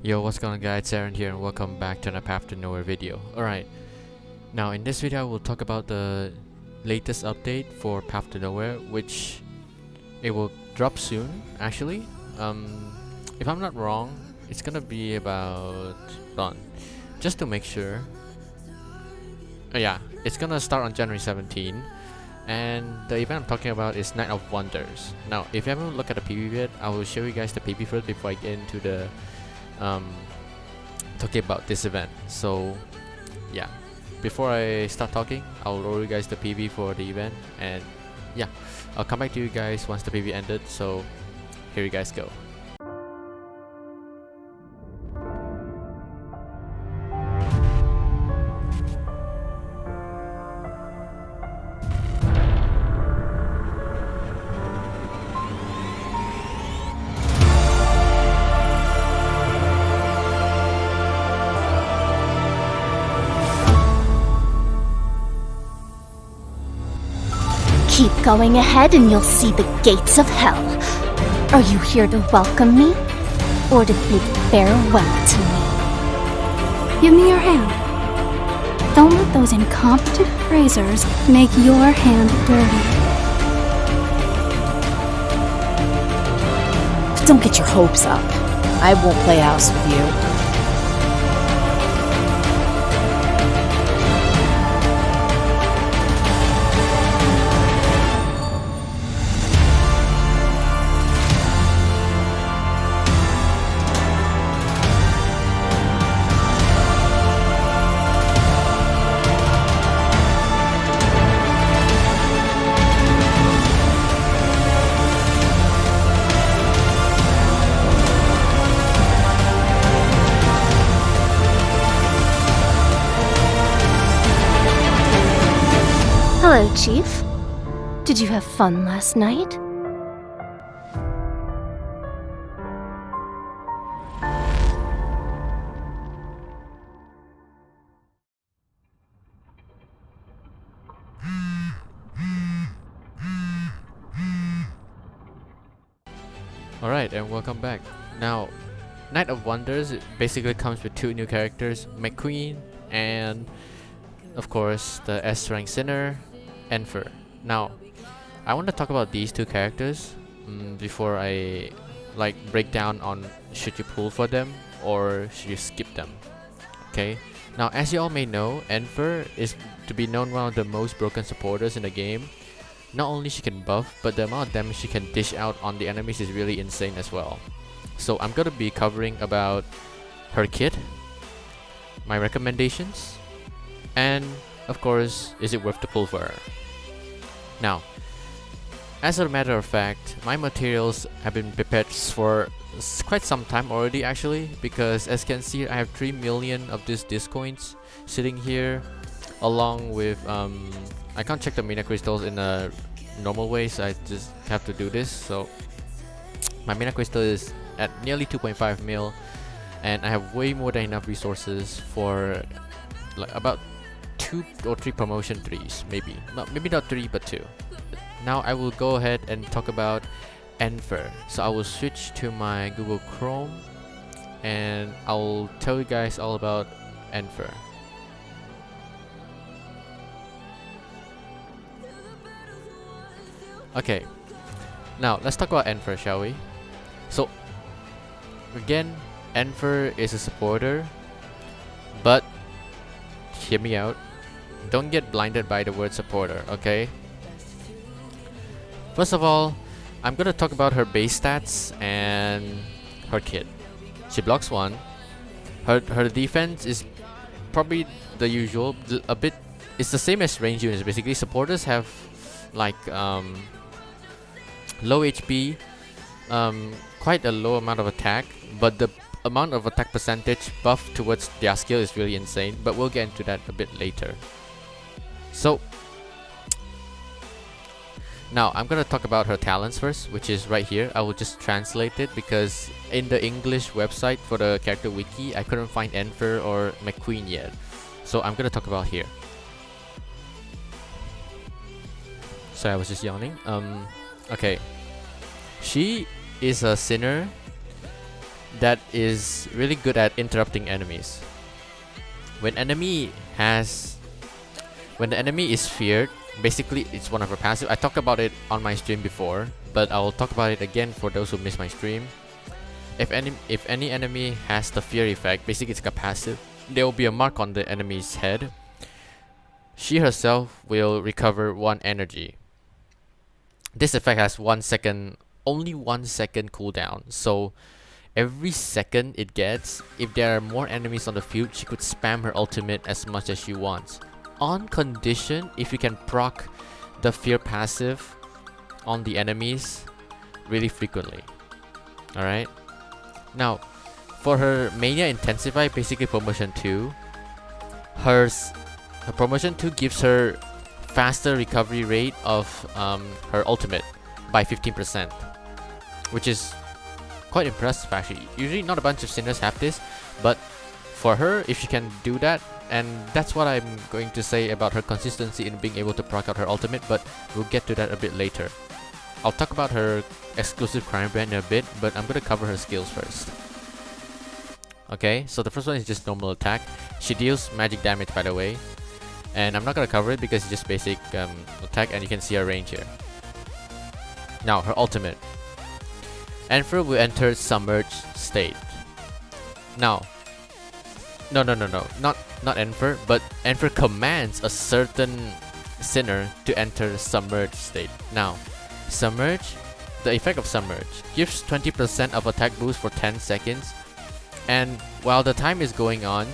Yo, what's going on guys, it's Aaron here and welcome back to another Path to Nowhere video. Alright, now in this video we'll talk about the latest update for Path to Nowhere, which it will drop soon actually. If I'm not wrong, it's gonna be about, just to make sure. Yeah, it's gonna start on January 17, and the event I'm talking about is Night of Wonders. Now, if you haven't looked at the PB yet, I will show you guys the PB first before I get into the talking about this event. So yeah, before I start talking, I'll roll you guys the PB for the event, and yeah, I'll come back to you guys once the PB ended. So here you guys go. Keep going ahead and you'll see the gates of hell. Are you here to welcome me, or to bid farewell to me? Give me your hand. Don't let those incompetent praisers make your hand dirty. Don't get your hopes up. I won't play house with you. Hello, Chief. Did you have fun last night? Alright, and welcome back. Now, Night of Wonders basically comes with two new characters, McQueen and of course the S rank Sinner, Enfer. Now, I want to talk about these two characters before I break down on should you pull for them or should you skip them. Okay. Now, as you all may know, Enfer is to be known one of the most broken supporters in the game. Not only she can buff, but the amount of damage she can dish out on the enemies is really insane as well. So I'm gonna be covering about her kit, my recommendations, and of course, is it worth the pull for her? Now, as a matter of fact, my materials have been prepared for quite some time already actually, because as you can see, I have 3 million of these disc coins sitting here, along with I can't check the mana crystals in a normal way, so I just have to do this. So my mana crystal is at nearly 2.5 mil, and I have way more than enough resources for about 2 or 3 promotion 3s, maybe not 3 but 2. Now I will go ahead and talk about Enfer. So I will switch to my Google Chrome and I'll tell you guys all about Enfer. Okay, now let's talk about Enfer, shall we? So again, Enfer is a supporter, but hear me out, don't get blinded by the word supporter, okay? First of all, I'm gonna talk about her base stats and her kit. She blocks 1. Her defense is probably the usual, a bit. It's the same as range units. Basically, supporters have low HP, quite a low amount of attack, but the amount of attack percentage buff towards their skill is really insane, but we'll get into that a bit later. So now I'm gonna talk about her talents first, which is right here. I will just translate it because in the English website for the character wiki I couldn't find Enfer or McQueen yet, so I'm gonna talk about here. Sorry, I was just yawning. Okay, she is a sinner that is really good at interrupting enemies. When the enemy is feared, basically it's one of her passive. I talked about it on my stream before, but I will talk about it again for those who missed my stream. If any enemy has the fear effect, basically it's like a passive, there will be a mark on the enemy's head. She herself will recover 1 energy. This effect has only 1 second cooldown, so every second it gets, if there are more enemies on the field, she could spam her ultimate as much as she wants. On condition, if you can proc the fear passive on the enemies really frequently. Alright. Now, for her Mania Intensify, basically promotion 2, her promotion 2 gives her faster recovery rate of her ultimate by 15%, which is quite impressive actually. Usually not a bunch of Sinners have this, but for her, if she can do that, and that's what I'm going to say about her consistency in being able to proc out her ultimate, but we'll get to that a bit later. I'll talk about her exclusive crime brand in a bit, but I'm gonna cover her skills first. Okay, so the first one is just normal attack. She deals magic damage, by the way, and I'm not gonna cover it because it's just basic attack, and you can see her range here. Now, her ultimate. Enfer will enter submerged state. Now, no, not Enfer, but Enfer commands a certain sinner to enter submerged state. Now, submerge, the effect of submerge gives 20% of attack boost for 10 seconds, and while the time is going on,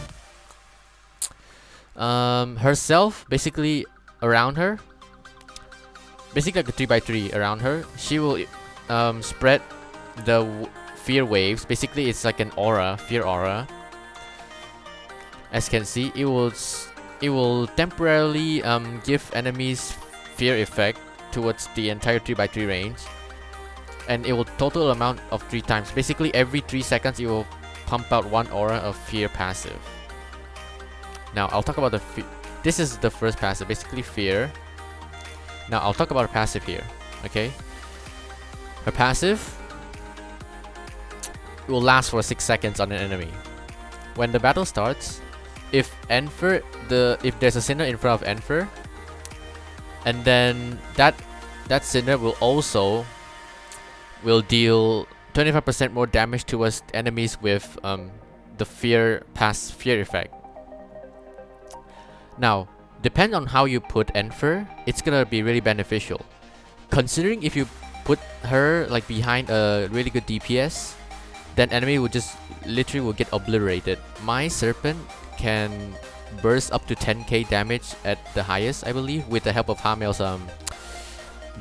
herself, basically around her, basically like a 3x3 around her, she will spread the fear waves. Basically it's like an aura, fear aura. As you can see, it will temporarily give enemies fear effect towards the entire 3x3 range, and it will total amount of 3 times. Basically every 3 seconds it will pump out 1 aura of fear passive. Now I'll talk about this is the first passive, basically fear. Now I'll talk about her passive here. Okay, her passive will last for 6 seconds on an enemy. When the battle starts, if there's a sinner in front of Enfer, and then that sinner will deal 25% more damage towards enemies with the fear effect. Now, depend on how you put Enfer, it's gonna be really beneficial. Considering if you put her like behind a really good DPS, then enemy will just literally will get obliterated. My Serpent can burst up to 10k damage at the highest, I believe, with the help of Hamel's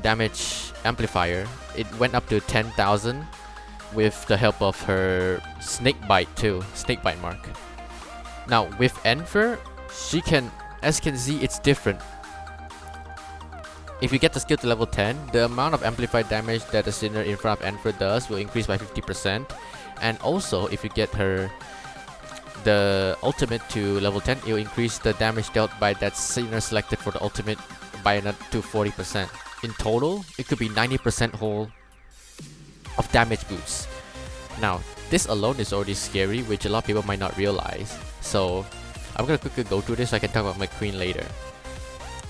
damage amplifier. It went up to 10,000 with the help of her snake bite too, snake bite mark. Now with Enfer, she can, as you can see, it's different. If you get the skill to level 10, the amount of amplified damage that the sinner in front of Enfer does will increase by 50%. And also, if you get the ultimate to level 10, it will increase the damage dealt by that sinner selected for the ultimate by another to 40%. In total, it could be 90% whole of damage boosts. Now, this alone is already scary, which a lot of people might not realize. So, I'm gonna quickly go through this so I can talk about my queen later.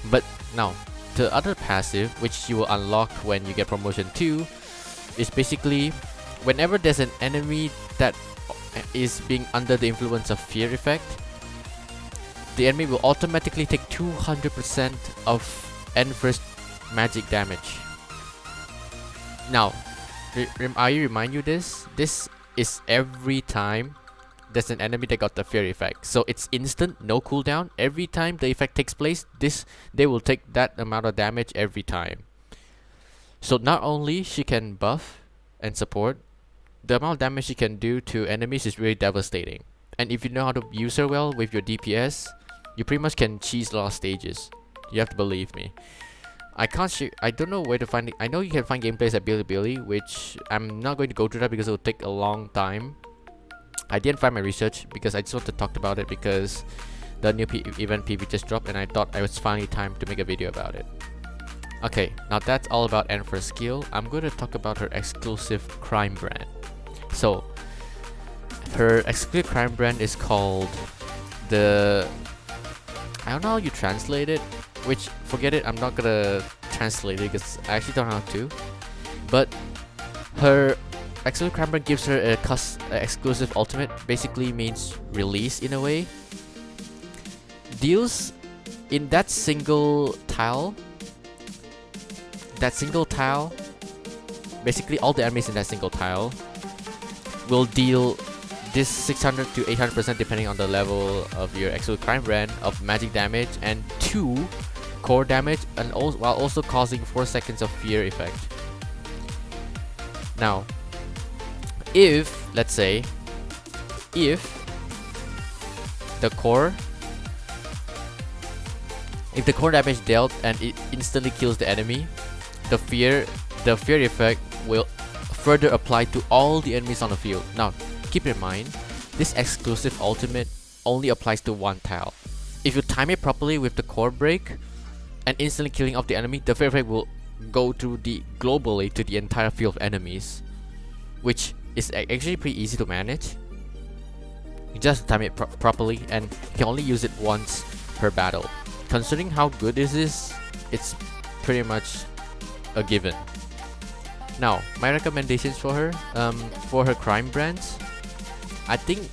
But now, the other passive, which you will unlock when you get promotion 2, is basically whenever there's an enemy that is being under the influence of fear effect, the enemy will automatically take 200% of Enfer's magic damage. Now, I remind you this is every time there's an enemy that got the fear effect. So it's instant, no cooldown. Every time the effect takes place, they will take that amount of damage every time. So not only she can buff and support, the amount of damage she can do to enemies is really devastating. And if you know how to use her well with your DPS, you pretty much can cheese a lot of stages. You have to believe me. I don't know where to find it. I know you can find gameplays at Bilibili, which I'm not going to go through that because it will take a long time. I didn't find my research because I just want to talk about it because the new event PV just dropped and I thought it was finally time to make a video about it. Okay, now that's all about Enfer's skill. I'm going to talk about her exclusive crime brand. So, Her exclusive crime brand is called the... I don't know how you translate it, which, forget it, I'm not gonna translate it because I actually don't know how to. But her exclusive crime brand gives her a exclusive ultimate, basically means release in a way. Deals in that single tile, basically all the enemies in that single tile will deal this 600 to 800% depending on the level of your exclusive crime brand of magic damage and 2 core damage, and while also causing 4 seconds of fear effect. Now, if, let's say, if the core damage dealt and it instantly kills the enemy, the fear effect will further apply to all the enemies on the field. Now, keep in mind, this exclusive ultimate only applies to one tile. If you time it properly with the core break and instantly killing off the enemy, the fear effect will go through globally to the entire field of enemies, which is actually pretty easy to manage. You just time it properly, and you can only use it once per battle. Considering how good this is, it's pretty much a given. Now, my recommendations for her crime brands, I think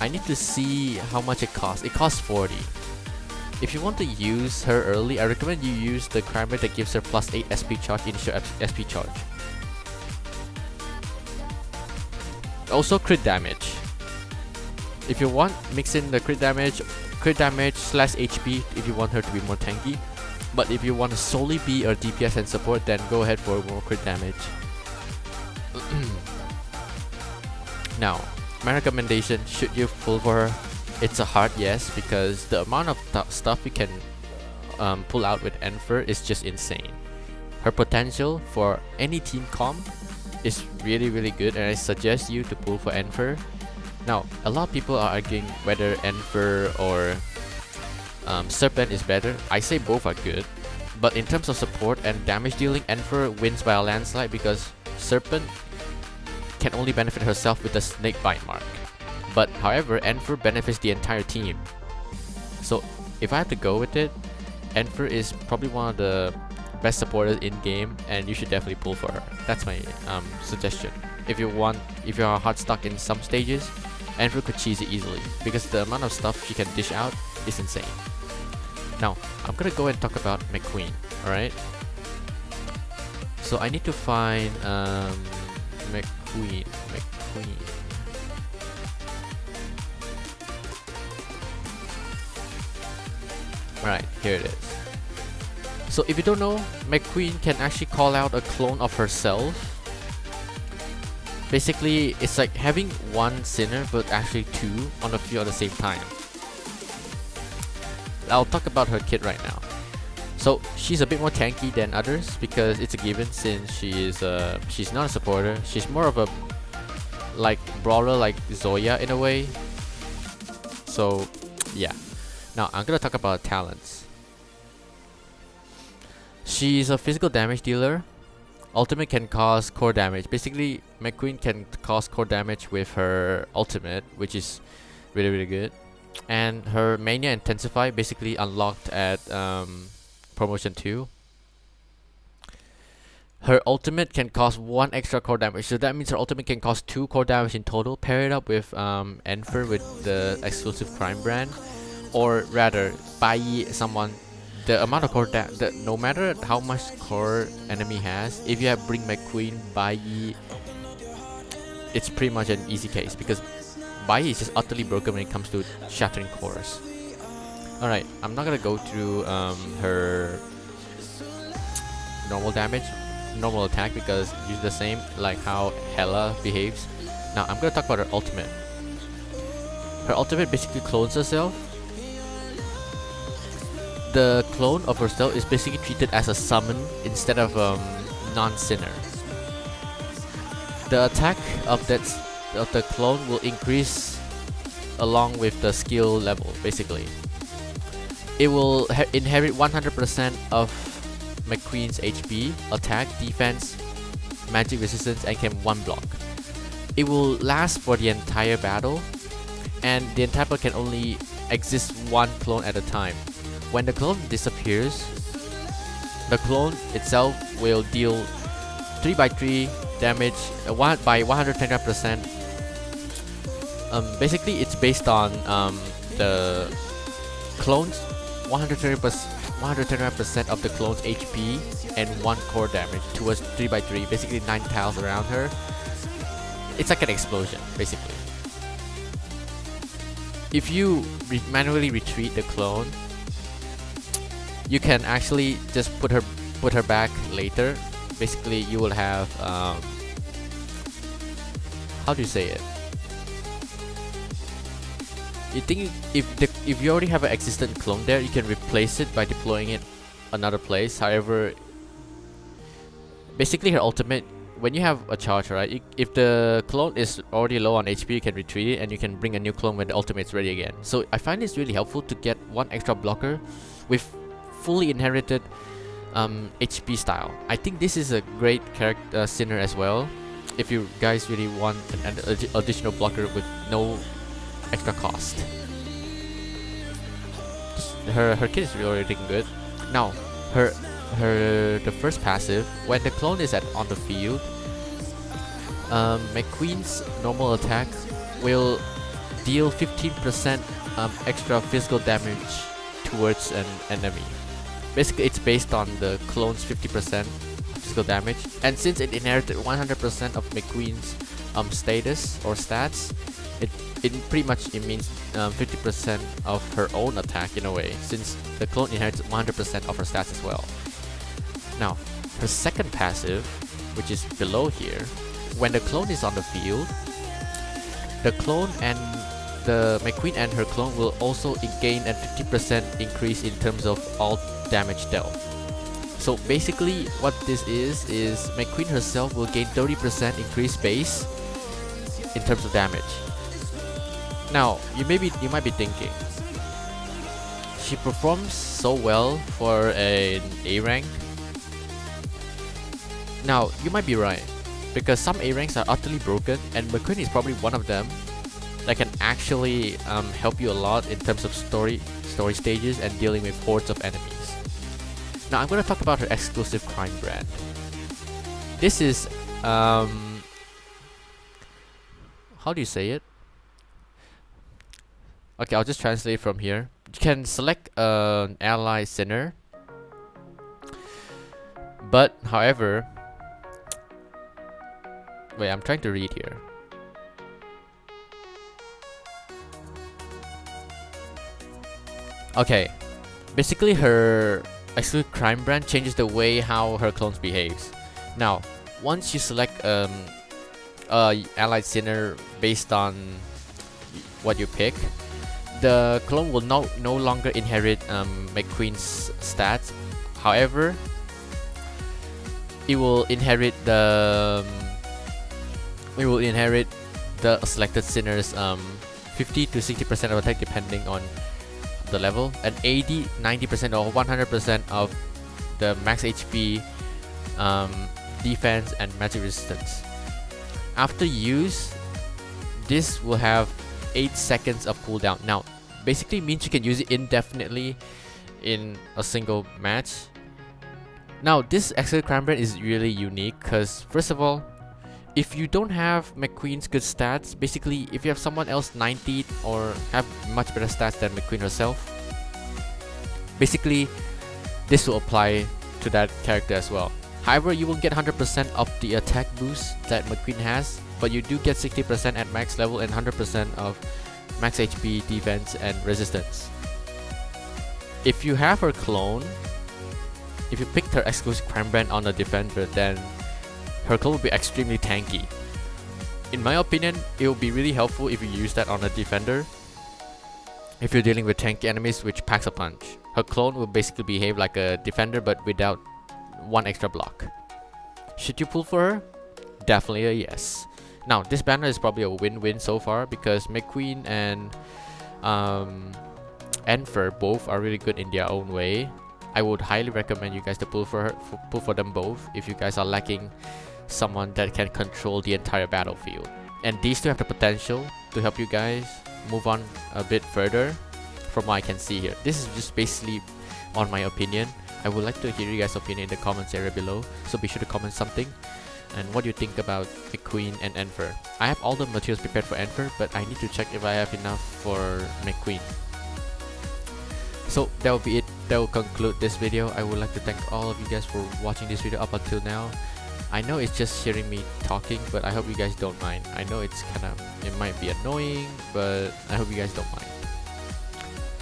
I need to see how much it costs. It costs 40. If you want to use her early, I recommend you use the crime brand that gives her plus 8 SP charge, initial SP charge. Also crit damage. If you want, mix in the crit damage slash HP if you want her to be more tanky. But if you want to solely be a DPS and support, then go ahead for more crit damage. Now, my recommendation, should you pull for her, it's a hard yes, because the amount of stuff you can pull out with Enfer is just insane. Her potential for any team comp is really, really good, and I suggest you to pull for Enfer. Now, a lot of people are arguing whether Enfer or Serpent is better. I say both are good, but in terms of support and damage dealing, Enfer wins by a landslide because Serpent can only benefit herself with the snake bite mark. But however, Enfer benefits the entire team. So if I had to go with it, Enfer is probably one of the best supporters in game, and you should definitely pull for her. That's my suggestion. If you are hard stuck in some stages, Enfer could cheese it easily because the amount of stuff she can dish out is insane. Now, I'm gonna go and talk about McQueen, alright? So I need to find McQueen. Alright, here it is. So if you don't know, McQueen can actually call out a clone of herself. Basically, it's like having one Sinner but actually 2 on the field at the same time. I'll talk about her kit right now. So she's a bit more tanky than others because it's a given, since she's not a supporter. She's more of a brawler like Zoya in a way. So yeah. Now I'm gonna talk about talents. She's a physical damage dealer. Ultimate can cause core damage. Basically, McQueen can cause core damage with her ultimate, which is really, really good. And her Mania Intensify, basically unlocked at Promotion 2. Her ultimate can cause 1 extra core damage, so that means her ultimate can cause 2 core damage in total. Pair it up with Enfer with the exclusive crime brand, or rather, buy someone the amount of core that no matter how much core enemy has, if you have bring McQueen, Bai, it's pretty much an easy case because Bai is just utterly broken when it comes to shattering cores. Alright, I'm not gonna go through her normal damage, normal attack, because it's the same like how Hela behaves. Now I'm gonna talk about her ultimate. Her ultimate basically clones herself. The clone of herself is basically treated as a summon instead of non-sinner. The attack of the clone will increase along with the skill level, basically. It will inherit 100% of McQueen's HP, attack, defense, magic resistance, and can 1 block. it will last for the entire battle, and the entire battle can only exist one clone at a time. When the clone disappears, the clone itself will deal 3x3 damage by 125%. Basically, it's based on the clone's 125% of the clone's HP and 1 core damage towards 3x3, basically 9 tiles around her. It's like an explosion, basically. If you manually retreat the clone, you can actually just put her back later. Basically, you will have how do you say it? You think if you already have an existent clone there, you can replace it by deploying it another place. However, basically her ultimate, when you have a charge, right? If the clone is already low on HP, you can retreat it and you can bring a new clone when the ultimate's ready again. So I find it's really helpful to get one extra blocker with fully inherited HP style. I think this is a great character sinner as well. If you guys really want an additional blocker with no extra cost. Her kit is really looking good. Now the first passive, when the clone is on the field, McQueen's normal attack will deal 15% extra physical damage towards an enemy. Basically, it's based on the clone's 50% physical damage, and since it inherited 100% of McQueen's status or stats, it pretty much means 50% of her own attack in a way, since the clone inherits 100% of her stats as well. Now, her second passive, which is below here, when the clone is on the field, the clone and the McQueen and her clone will also gain a 50% increase in terms of all damage dealt. So basically, what this is McQueen herself will gain 30% increased base in terms of damage. Now, you might be thinking, she performs so well for an A rank. Now, you might be right, because some A ranks are utterly broken, and McQueen is probably one of them that can actually help you a lot in terms of story stages and dealing with hordes of enemies. Now, I'm going to talk about her exclusive crime brand. This is how do you say it? Okay, I'll just translate from here. You can select an ally sinner, but however, wait, I'm trying to read here. Okay, basically her exclusive crime brand changes the way how her clones behaves. Now, once you select allied sinner based on what you pick, the clone will no longer inherit McQueen's stats. However, it will inherit the selected sinner's 50 to 60% of attack depending on the level, and 80, 90% or 100% of the max HP, defense and magic resistance. After use, this will have 8 seconds of cooldown. Now, basically means you can use it indefinitely in a single match. Now, this exclusive crime brand is really unique because, first of all, if you don't have McQueen's good stats, basically if you have someone else 90 or have much better stats than McQueen herself, basically this will apply to that character as well. However, you will get 100% of the attack boost that McQueen has, but you do get 60% at max level and 100% of max HP, defense and resistance. If you have her clone, if you picked her exclusive crime brand on a defender, then her clone will be extremely tanky. In my opinion, it will be really helpful if you use that on a defender. If you're dealing with tanky enemies which packs a punch, her clone will basically behave like a defender but without one extra block. Should you pull for her? Definitely a yes. Now, this banner is probably a win-win so far because McQueen and Enfer both are really good in their own way. I would highly recommend you guys to pull for them both if you guys are lacking someone that can control the entire battlefield. and these two have the potential to help you guys move on a bit further from what I can see here. This is just basically on my opinion. I would like to hear you guys' opinion in the comments area below, so be sure to comment something. And what do you think about McQueen and Enfer? I have all the materials prepared for Enfer, but I need to check if I have enough for McQueen. So that will be it. That will conclude this video. I would like to thank all of you guys for watching this video up until now. I know it's just hearing me talking, but I hope you guys don't mind. I know it might be annoying, but I hope you guys don't mind.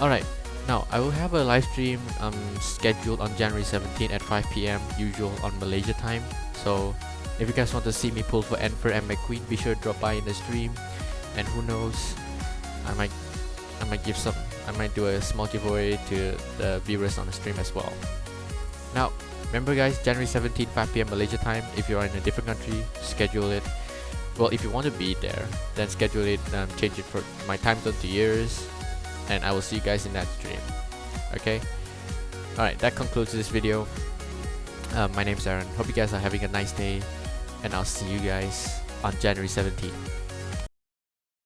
Alright, now I will have a live stream scheduled on January 17 at 5 PM usual on Malaysia time. So if you guys want to see me pull for Enfer and McQueen, be sure to drop by in the stream. And who knows, I might do a small giveaway to the viewers on the stream as well. Now remember guys, January 17, 5 PM Malaysia time. If you are in a different country, schedule it. Well, if you want to be there, then schedule it, change it for my time zone to yours, and I will see you guys in that stream. Okay? Alright, that concludes this video. My name's Aaron. Hope you guys are having a nice day, and I'll see you guys on January 17th.